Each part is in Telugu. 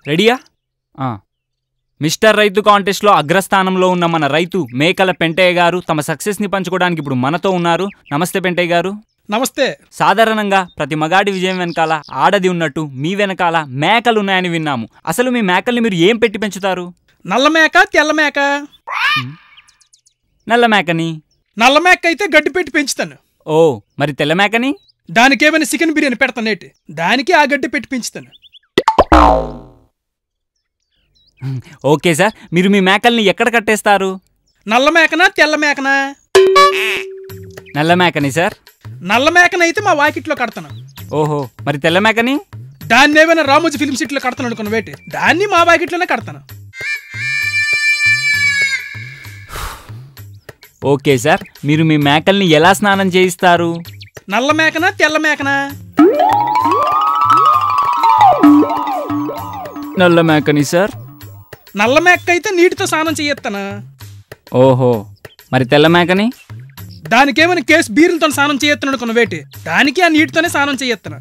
రెడీయా? మిస్టర్ రైతు కాంటెస్ట్లో అగ్రస్థానంలో ఉన్న మన రైతు మేకల పెంటయ్య గారు తమ సక్సెస్ని పంచుకోవడానికి ఇప్పుడు మనతో ఉన్నారు. నమస్తే పెంటయ్య గారు. నమస్తే. సాధారణంగా ప్రతి మగాడి విజయం వెనకాల ఆడది ఉన్నట్టు మీ వెనకాల మేకలున్నాయని విన్నాము. అసలు మీ మేకల్ని మీరు ఏం పెట్టి పెంచుతారు? నల్ల మేక, తెల్ల మేక? నల్ల మేకని. నల్ల మేక అయితే గడ్డి పెట్టి పెంచుతాను. ఓ, మరి తెల్ల మేకని? దానికేమైనా చికెన్ బిర్యానీ పెడతానేటి, దానికి ఆ గడ్డి పెట్టి పెంచుతాను. ఓకే సార్, మీరు మీ మేకల్ని ఎక్కడ కట్టేస్తారు? నల్ల మేకనా తెల్ల మేకనా? నల్ల మేకని సార్. నల్ల మేకనైతే మా వాకిట్లో కడతాను. ఓహో, మరి తెల్ల మేకని? దాన్ని ఏమైనా రామోజీ ఫిల్మ్ సిటీలో కడతాను అనుకున్న వేటి, దాన్ని మా వాకిట్లోనే కడతాను. ఓకే సార్, మీరు మీ మేకల్ని ఎలా స్నానం చేయిస్తారు? నల్ల మేకనా తెల్ల మేకనా? నల్ల మేకని సార్. నల్ల మేక అయితే నీటితో స్నానం చేయొత్తానా. ఓహో, మరి తెల్ల మేకని? దానికేమైనా కేసు బీర్లతో స్నానం చేయొత్తాను అనుకున్న వేటి, దానికి ఆ నీటితోనే స్నానం చేయొత్తాను.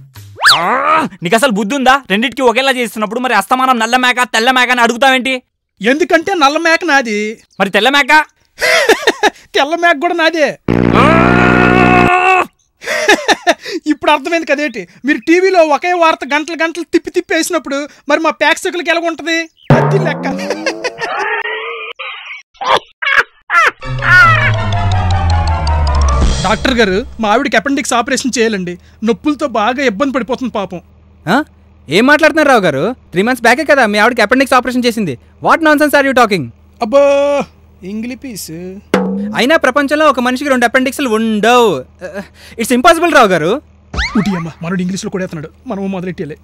నీకు అసలు బుద్ధి ఉందా? రెండింటికి ఒకేలా చేస్తున్నప్పుడు మరి అస్తమానం నల్ల మేక తెల్ల మేక అని అడుగుతావేంటి? ఎందుకంటే నల్ల మేక నాది. మరి తెల్ల మేక? తెల్ల మేక కూడా నాదే. ఇప్పుడు అర్థమైంది కదేటి, మీరు టీవీలో ఒకే వార్త గంటలు గంటలు తిప్పి తిప్పి వేసినప్పుడు మరి మా ప్రేక్షకులకి ఎలా ఉంటది? అది లెక్క. డాక్టర్ గారు, మా ఆవిడకి అపెండిక్స్ ఆపరేషన్ చేయాలండి. నొప్పులతో బాగా ఇబ్బంది పడిపోతుంది పాపం. ఏం మాట్లాడుతున్నారు రావు గారు? 3 months బ్యాకే కదా మీ ఆవిడకి అపెండిక్స్ ఆపరేషన్ చేసింది. What nonsense are you talking? అబ్బో, ఇంగ్లీష్ పీస్. అయినా ప్రపంచంలో ఒక మనిషికి 2 అపెండిక్స్లు ఉండవు. ఇట్స్ ఇంపాసిబుల్ రావు గారు. ఉటియమ్మ, మనోడు ఇంగ్లీష్లో కూడా వేస్తున్నాడు, మనము మొదలెట్టాలి.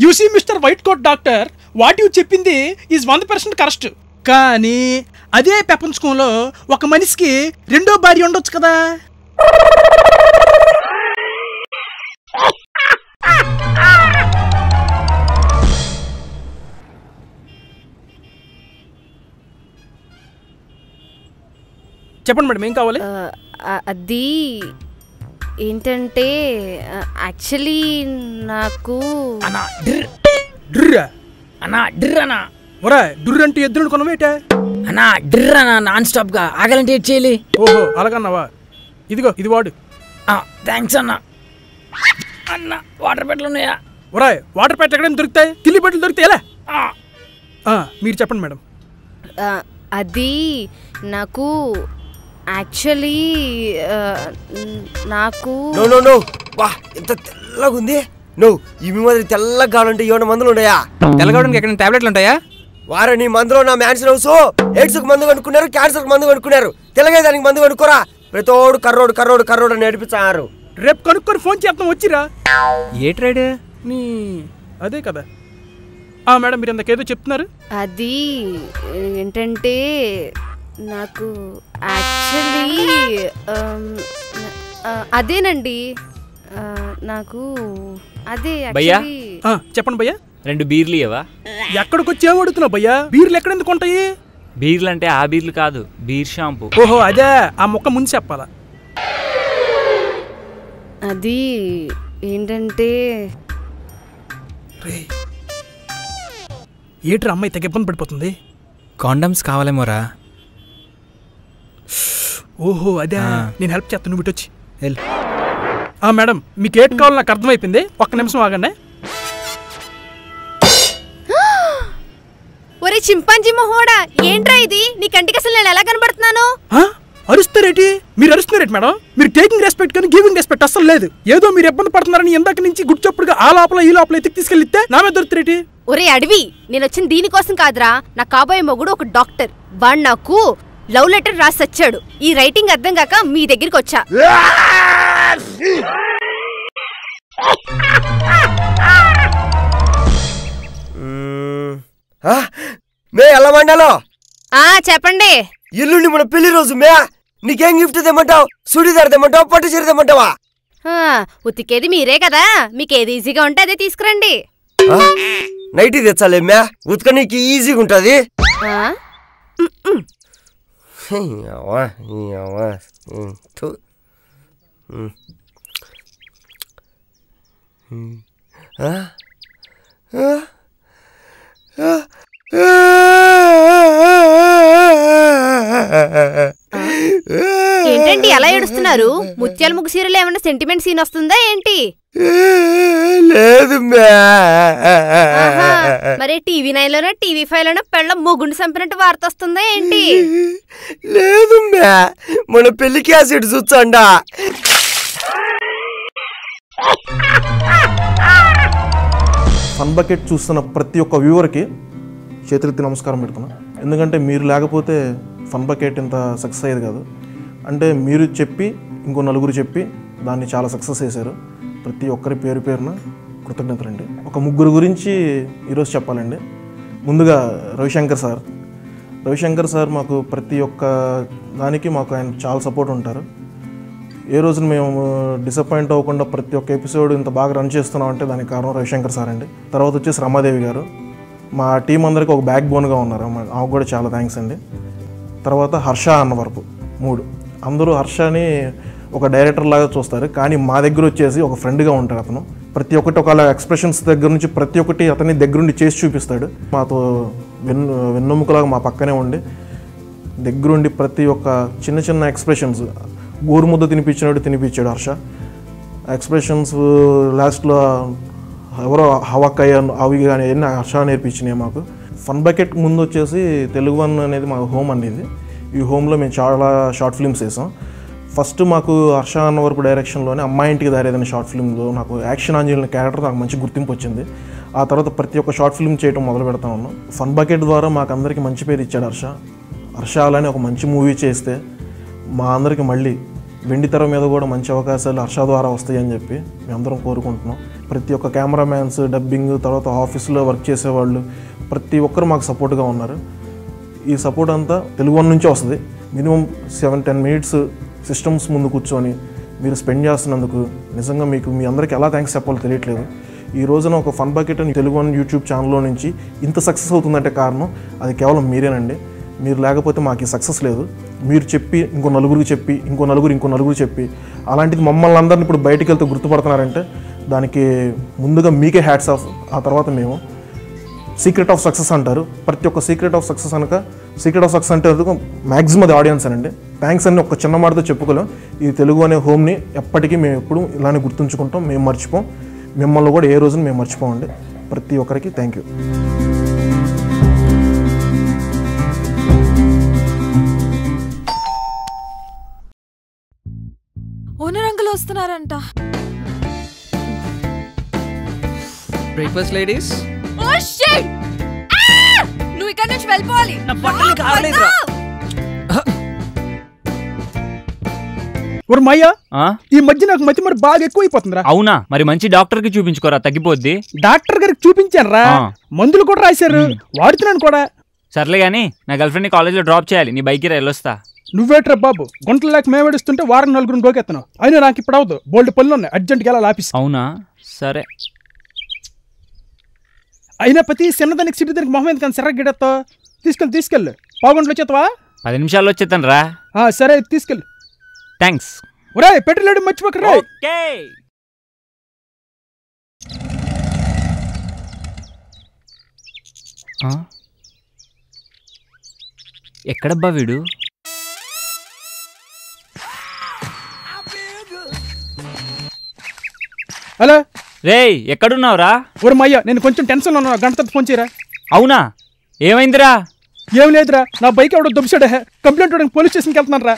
You see mister white coat doctor, what you చెప్పింది ఈజ్ 100% కరెక్ట్. కానీ అదే ప్రపంచంలో ఒక మనిషికి 2వ భార్య ఉండొచ్చు కదా. చెప్పండి మేడం, ఏం కావాలి? అది ఏంటంటే యాక్చువల్లీ నాకు డుర్ర అంటే ఎద్దులు కొనవేట అన్నా. డ్రిర్ అన్నా, నాన్ స్టాప్ గా ఆగాలంటే ఏం చేయాలి? ఓహో, అలాగన్నావా? ఇదిగో ఇది వాడు. థ్యాంక్స్ అన్నా. అన్న వాటర్ పెట్లు ఉన్నాయా? ఒరాయ్, వాటర్ పెట్లు ఎక్కడైనా దొరుకుతాయి, తిల్లి పెట్లు దొరుకుతాయి. మీరు చెప్పండి మేడం. అది నాకు యాక్చువల్లీ నాకు ఎంత తెల్లగా ఉంది. ఇవి మాదిరి తెల్లగా కావాలంటే ఏమైనా మందులు ఉన్నాయా? తెల్లగడానికి ఎక్కడ టాబ్లెట్లు ఉంటాయా? వారని మందులో నా మ్యాన్షన్ హౌస్ ఎయిడ్స్కి మందు కనుక్కున్నారు, క్యాన్సర్కి మందు కనుక్కున్నారు. తెల్లగా దానికి మందు కనుక్కోరా. ప్రతోడు కర్రోడు కర్రోడు కర్రోడు అని నడిపించారు. రేపు కనుక్కొని ఫోన్ చేద్దాం, వచ్చిరా. ఏ ట్రైడ్? నీ అదే కదా. మేడం, మీరు ఇంతకేదో చెప్తున్నారు. అది ఏంటంటే నాకు యాక్చువల్లీ అదేనండి, నాకు అదే. చెప్పండి భయ్యా. 2 బీర్లు ఇవ్వవా? ఎక్కడికొచ్చి ఏం అడుగుతున్నావు భయ్యా? బీర్లు ఎక్కడెందుకు ఉంటాయి? బీర్లు అంటే ఆ బీర్లు కాదు, బీర్ షాంపూ. ఓహో, అదే. ఆ మొక్క ముందు చెప్పాలా? అది ఏంటంటే ఏట్రా అమ్మాయి తెగ ఇబ్బంది పడిపోతుంది. కాండమ్స్ కావాలేమోరా. ఓహో, అదే. నేను హెల్ప్ చేస్తాను, నువ్వు ఇటొచ్చి. మేడం, మీకు ఏట్ కావాలి నాకు అర్థమైపోయింది. ఒక్క నిమిషం ఆగండి. ఒరే చింపాంజీ మొహోడా, ఏంట్రా ఇది? నీ కంటికి అసలు నేను ఎలా కనబడుతున్నాను? అరుస్తారేటి? మీరు అరుస్తున్నారేటి మేడం? మీరు టేకింగ్ రెస్పెక్ట్ కానీ గివింగ్ రెస్పెక్ట్ అసలు లేదు. ఏదో మీరు ఇబ్బంది పడుతున్నారని ఇందాక నుంచి గుర్చొప్పుడుగా ఆ లోపల ఈ లోపల ఎత్తికి తీసుకెళ్ళితే నా మీద దొరుకుతారేటి? ఒరే అడవి, నేను వచ్చిన దీనికోసం కాదురా. నా కాబోయే మొగుడు ఒక డాక్టర్. వాడు నాకు లవ్ లెటర్ రాసి వచ్చాడు. ఈ రైటింగ్ అర్థం కాక మీ దగ్గరికి వచ్చా. ఎలా మండాలో చెప్పండి. ఇల్లుండి మన పెళ్లి రోజు మే నీకేం గిఫ్ట్ తెమ్మంటావు? సుడిదార్ తెమ్మంటావా, పట్టు చీర తెమ్మంటావా? ఉతికేది మీరే కదా, మీకేది ఈజీగా ఉంటే అదే తీసుకురండి. నైటీ తెచ్చాలే మే, ఉతక నీకు ఈజీగా ఉంటది. ఏంటండి అలా ఏడుస్తున్నారు? ముత్యాల ముగ్గు సీరియల్ ఏమన్నా సెంటిమెంట్ సీన్ వస్తుందా ఏంటి? లేదు మరి టీవీ 9 లోనో టీవీ 5 లోనో పెళ్ళ ముగ్గుండి చంపినట్టు వార్త వస్తుందా ఏంటి? లేదు మన పెళ్లి క్యాసెట్ చూచండా. ఫన్ బకెట్ చూస్తున్న ప్రతి ఒక్క వ్యూవర్కి చేతులెత్తి నమస్కారం పెడుతున్నా. ఎందుకంటే మీరు లేకపోతే ఫన్ బకెట్ ఇంత సక్సెస్ అయ్యేది కాదు. అంటే మీరు చెప్పి ఇంకో నలుగురు చెప్పి దాన్ని చాలా సక్సెస్ చేశారు. ప్రతి ఒక్కరి పేరు పేరున కృతజ్ఞతలండి. ఒక ముగ్గురు గురించి ఈరోజు చెప్పాలండి. ముందుగా రవిశంకర్ సార్ మాకు ప్రతి ఒక్క దానికి మాకు ఆయన చాలా సపోర్ట్ ఉంటారు. ఏ రోజున మేము డిసప్పాయింట్ అవ్వకుండా ప్రతి ఒక్క ఎపిసోడ్ ఇంత బాగా రన్ చేస్తున్నాం అంటే దానికి కారణం రవిశంకర్ సార్ అండి. తర్వాత వచ్చేసి రమాదేవి గారు మా టీం అందరికీ ఒక బ్యాక్ బోన్గా ఉన్నారు. ఆమెకు కూడా చాలా థ్యాంక్స్ అండి. తర్వాత హర్ష అన్నవరపు 3 అందరూ హర్షని ఒక డైరెక్టర్ లాగా చూస్తారు, కానీ మా దగ్గర వచ్చేసి ఒక ఫ్రెండ్గా ఉంటాడు. అతను ప్రతి ఒక్కటి ఒక ఎక్స్ప్రెషన్స్ దగ్గర నుంచి ప్రతి ఒక్కటి అతని దగ్గరుండి చేసి చూపిస్తాడు. మాతో వెన్నెముకలాగా మా పక్కనే ఉండి దగ్గరుండి ప్రతి ఒక్క చిన్న చిన్న ఎక్స్ప్రెషన్స్ గోరుముద్ద తినిపించాడు హర్ష. ఎక్స్ప్రెషన్స్ లాస్ట్లో ఎవరో హవాక్కయ్య అవి కానీ అన్నీ హర్ష నేర్పించినాయి మాకు. ఫన్ బకెట్ ముందు వచ్చేసి తెలుగువన్ అనేది మా హోమ్ అండి. ఈ హోమ్లో మేము చాలా షార్ట్ ఫిల్మ్స్ వేసాం. ఫస్ట్ మాకు హర్ష అన్నవరపు డైరెక్షన్లోనే అమ్మాయి ఇంటికి దారేదనే షార్ట్ ఫిల్మ్లో నాకు యాక్షన్ ఆంజలిన క్యారెక్టర్ నాకు మంచి గుర్తింపు వచ్చింది. ఆ తర్వాత ప్రతి ఒక్క షార్ట్ ఫిల్మ్ చేయడం మొదలు పెడతా ఉన్నాం. ఫన్ బకెట్ ద్వారా మాకు అందరికీ మంచి పేరు ఇచ్చాడు హర్ష. అలానే ఒక మంచి మూవీ చేస్తే మా అందరికీ మళ్ళీ వెండి తెర మీద కూడా మంచి అవకాశాలు హర్ష ద్వారా వస్తాయని చెప్పి మేమందరం కోరుకుంటున్నాం. ప్రతి ఒక్క కెమెరామ్యాన్స్, డబ్బింగ్, తర్వాత ఆఫీస్లో వర్క్ చేసేవాళ్ళు ప్రతి ఒక్కరు మాకు సపోర్ట్గా ఉన్నారు. ఈ సపోర్ట్ అంతా తెలుగు నుంచే వస్తుంది. మినిమం 7-10 మినిట్స్ సిస్టమ్స్ ముందు కూర్చొని మీరు స్పెండ్ చేస్తున్నందుకు నిజంగా మీకు మీ అందరికీ ఎలా థ్యాంక్స్ చెప్పాలో తెలియట్లేదు. ఈ రోజున ఒక ఫన్ బకెట్ అని తెలుగు యూట్యూబ్ ఛానల్లో నుంచి ఇంత సక్సెస్ అవుతుందంటే కారణం అది కేవలం మీరేనండి. మీరు లేకపోతే మాకు ఈ సక్సెస్ లేదు. మీరు చెప్పి ఇంకో నలుగురికి చెప్పి ఇంకో నలుగురు చెప్పి అలాంటిది మమ్మల్ని అందరిని ఇప్పుడు బయటికి వెళ్తే గుర్తుపడుతున్నారంటే దానికి ముందుగా మీకే హ్యాట్స్ ఆఫ్. ఆ తర్వాత మేము సీక్రెట్ ఆఫ్ సక్సెస్ అంటారు. ప్రతి ఒక్క సీక్రెట్ ఆఫ్ సక్సెస్ అంటే మ్యాక్సిమం అది ఆడియన్స్ అనండి. థ్యాంక్స్ అని ఒక చిన్న మాటతో చెప్పుకోలేం. ఈ తెలుగు అనే హోమ్ని ఎప్పటికీ మేము ఎప్పుడు ఇలానే గుర్తుంచుకుంటాం. మేము మర్చిపోం. మిమ్మల్ని కూడా ఏ రోజున మేము మర్చిపోండి. ప్రతి ఒక్కరికి థ్యాంక్ యూ. ఓనర్ అంకుల్ వస్తున్నారంట. Breakfast ladies. Oh shit! నువ్వు ఇక్కడ నుంచి వెళ్ళిపోవాలి. నా బట్టలు కావలేదురా. ఒరు మయ్య, ఈ మధ్య నాకు మతి మరి బాగా ఎక్కువైపోతుందిరా. అవునా? మరి మంచి డాక్టర్ కి చూపించుకోరా, తగ్గిపోద్ది. డాక్టర్ గారికి చూపించాను రా, మందులు కూడా రాశారు, వాడుతున్నాను కూడా. సర్లే గానీ నా గర్ల్ ఫ్రెండ్ ని కాలేజ్ లో డ్రాప్ చేయాలి. నీ బైక్ వెళ్ళొస్తా. నువ్వేట్రా బాబు, గుంటలు లేక మేమేడుస్తుంటే వారం 4 గోకెత్తాను. అయినా నాకు ఇప్పుడు అవదు, బోల్డ్ పనులు ఉన్నాయి, అర్జెంట్గా వెళ్ళాలి ఆఫీస్. అవునా? సరే. అయినా ప్రతి చిన్నదానికి సిటీదానికి మొహం ఎందుకని సిర్ర గిడెత్తావు? తీసుకెళ్ళు. పావుగంటలు వచ్చేస్తావా? 10 నిమిషాల్లో వచ్చేస్తాను రా. సరే తీసుకెళ్ళు. థ్యాంక్స్. ఒరే పెట్రోల్ మర్చిపోకరా. ఎక్కడబ్బా వీడు? హలో రేయ్, ఎక్కడున్నావురా? ఒరే మయ్య, నేను కొంచెం టెన్షన్ ఉన్నా, గంట తర్వాత ఫోన్ చేయరా. అవునా? ఏమైందిరా? ఏం లేదురా, నా బైక్ ఎవడో దుబ్బసాడే, కంప్లైంట్ పోలీస్ స్టేషన్కి వెళ్తున్నాను రా.